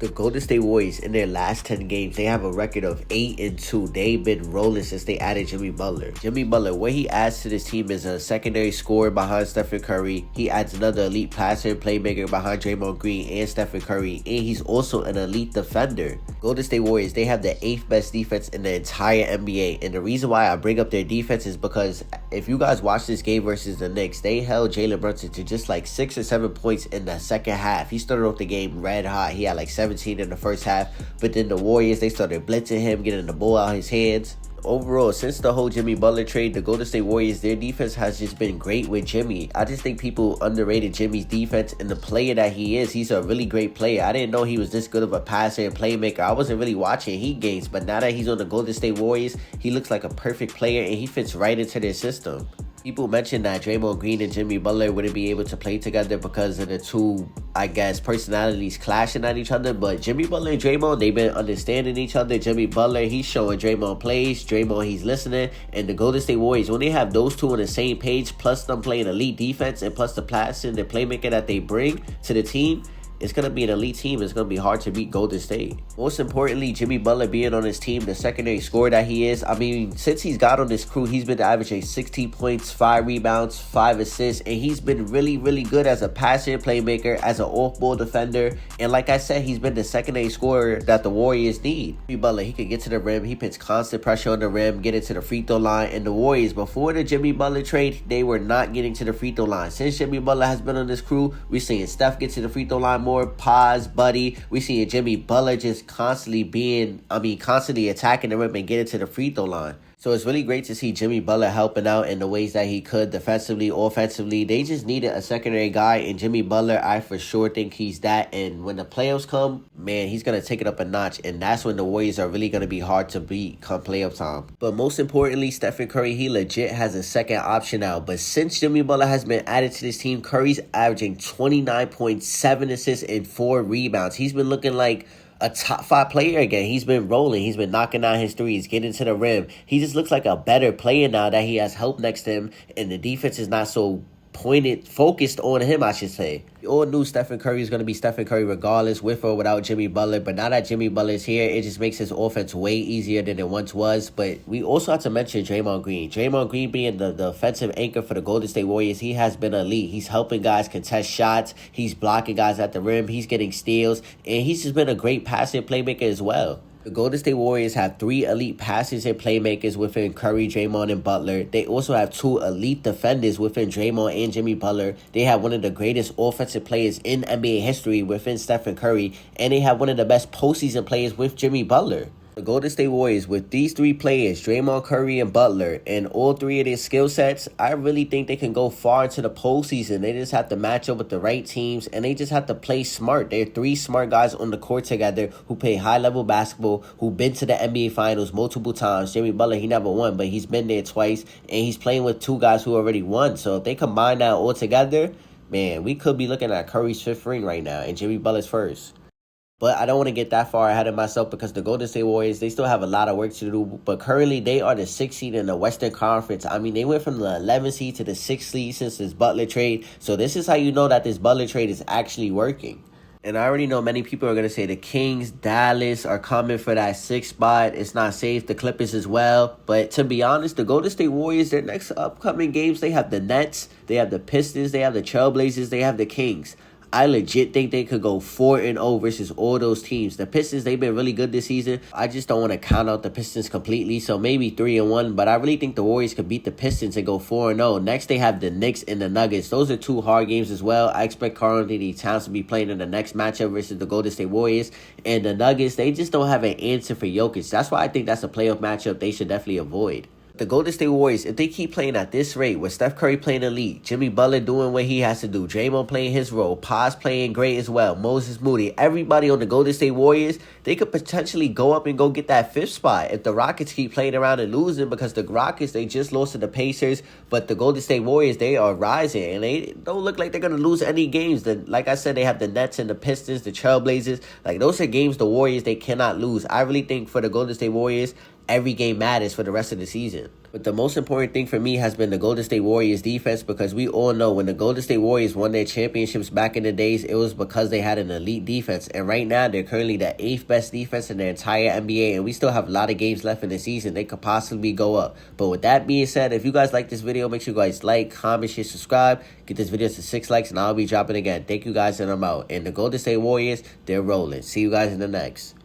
The Golden State Warriors in their last 10 games, they have a record of 8-2. They've been rolling since they added Jimmy Butler. Jimmy Butler, what he adds to this team is a secondary scorer behind Stephen Curry. He adds another elite passer and playmaker behind Draymond Green and Stephen Curry. And he's also an elite defender. Golden State Warriors, they have the 8th best defense in the entire NBA. And the reason why I bring up their defense is because if you guys watch this game versus the Knicks, they held Jalen Brunson to just like 6 or 7 points in the second half. He started off the game red hot. He had like 17 in the first half, but then the Warriors, they started blitzing him, getting the ball out of his hands. Overall, since the whole Jimmy Butler trade, the Golden State Warriors, their defense has just been great with Jimmy. I just think people underrated Jimmy's defense and the player that he is. He's a really great player. I didn't know he was this good of a passer and playmaker. I wasn't really watching Heat games, but now that he's on the Golden State Warriors, he looks like a perfect player and he fits right into their system. People mentioned that Draymond Green and Jimmy Butler wouldn't be able to play together because of the two, I guess, personalities clashing at each other. But Jimmy Butler and Draymond, they've been understanding each other. Jimmy Butler, he's showing Draymond plays. Draymond, he's listening. And the Golden State Warriors, when they have those two on the same page, plus them playing elite defense and plus the passing, the playmaker that they bring to the team, it's going to be an elite team. It's going to be hard to beat Golden State. Most importantly, Jimmy Butler being on his team, the secondary scorer that he is. I mean, since he's got on this crew, he's been averaging 16 points, 5 rebounds, 5 assists, and he's been really, really good as a passer, playmaker, as an off-ball defender. And like I said, he's been the secondary scorer that the Warriors need. Jimmy Butler, he can get to the rim. He puts constant pressure on the rim, get into the free throw line. And the Warriors, before the Jimmy Butler trade, they were not getting to the free throw line. Since Jimmy Butler has been on this crew, we're seeing Steph get to the free throw line more. Paz, Buddy. We see Jimmy Butler just constantly attacking the rim and getting to the free throw line. So it's really great to see Jimmy Butler helping out in the ways that he could, defensively, offensively. They just needed a secondary guy, and Jimmy Butler, I for sure think he's that. And when the playoffs come, man, he's going to take it up a notch, and that's when the Warriors are really going to be hard to beat come playoff time. But most importantly, Stephen Curry, he legit has a second option now. But since Jimmy Butler has been added to this team, Curry's averaging 29.7 assists and 4 rebounds. He's been looking like a top 5 player again. He's been rolling. He's been knocking out his threes, getting to the rim. He just looks like a better player now that he has help next to him, and the defense is not so focused on him, I should say. We all knew Stephen Curry is going to be Stephen Curry regardless, with or without Jimmy Butler. But now that Jimmy Butler is here, it just makes his offense way easier than it once was. But we also have to mention Draymond Green. Draymond Green being the offensive anchor for the Golden State Warriors, he has been elite. He's helping guys contest shots. He's blocking guys at the rim. He's getting steals. And he's just been a great passing playmaker as well. The Golden State Warriors have 3 elite passers and playmakers within Curry, Draymond, and Butler. They also have 2 elite defenders within Draymond and Jimmy Butler. They have one of the greatest offensive players in NBA history within Stephen Curry. And they have one of the best postseason players with Jimmy Butler. The Golden State Warriors, with these 3 players, Draymond, Curry, and Butler, and all 3 of their skill sets, I really think they can go far into the postseason. They just have to match up with the right teams, and they just have to play smart. They're 3 smart guys on the court together who play high-level basketball, who've been to the NBA Finals multiple times. Jimmy Butler, he never won, but he's been there twice, and he's playing with 2 guys who already won. So if they combine that all together, man, we could be looking at Curry's 5th ring right now and Jimmy Butler's 1st. But I don't want to get that far ahead of myself because the Golden State Warriors, they still have a lot of work to do. But currently, they are the 6th seed in the Western Conference. I mean, they went from the 11th seed to the 6th seed since this Butler trade. So this is how you know that this Butler trade is actually working. And I already know many people are going to say the Kings, Dallas are coming for that 6th spot. It's not safe. The Clippers as well. But to be honest, the Golden State Warriors, their next upcoming games, they have the Nets, they have the Pistons, they have the Trailblazers, they have the Kings. I legit think they could go 4-0 versus all those teams. The Pistons, they've been really good this season. I just don't want to count out the Pistons completely, so maybe 3-1. But I really think the Warriors could beat the Pistons and go 4-0. Next, they have the Knicks and the Nuggets. Those are 2 hard games as well. I expect Karl-Anthony Towns to be playing in the next matchup versus the Golden State Warriors. And the Nuggets, they just don't have an answer for Jokic. That's why I think that's a playoff matchup they should definitely avoid. The Golden State Warriors, if they keep playing at this rate, with Steph Curry playing elite, Jimmy Butler doing what he has to do, Draymond playing his role, Paz playing great as well, Moses Moody, everybody on the Golden State Warriors, they could potentially go up and go get that 5th spot if the Rockets keep playing around and losing, because the Rockets, they just lost to the Pacers, but the Golden State Warriors, they are rising, and they don't look like they're going to lose any games. Like I said, they have the Nets and the Pistons, the Trailblazers. Like, those are games the Warriors, they cannot lose. I really think for the Golden State Warriors, every game matters for the rest of the season. But the most important thing for me has been the Golden State Warriors defense, because we all know when the Golden State Warriors won their championships back in the days, it was because they had an elite defense. And right now, they're currently the 8th best defense in the entire NBA, and we still have a lot of games left in the season. They could possibly go up. But with that being said, if you guys like this video, make sure you guys like, comment, share, subscribe. Get this video to 6 likes, and I'll be dropping again. Thank you guys, and I'm out. And the Golden State Warriors, they're rolling. See you guys in the next.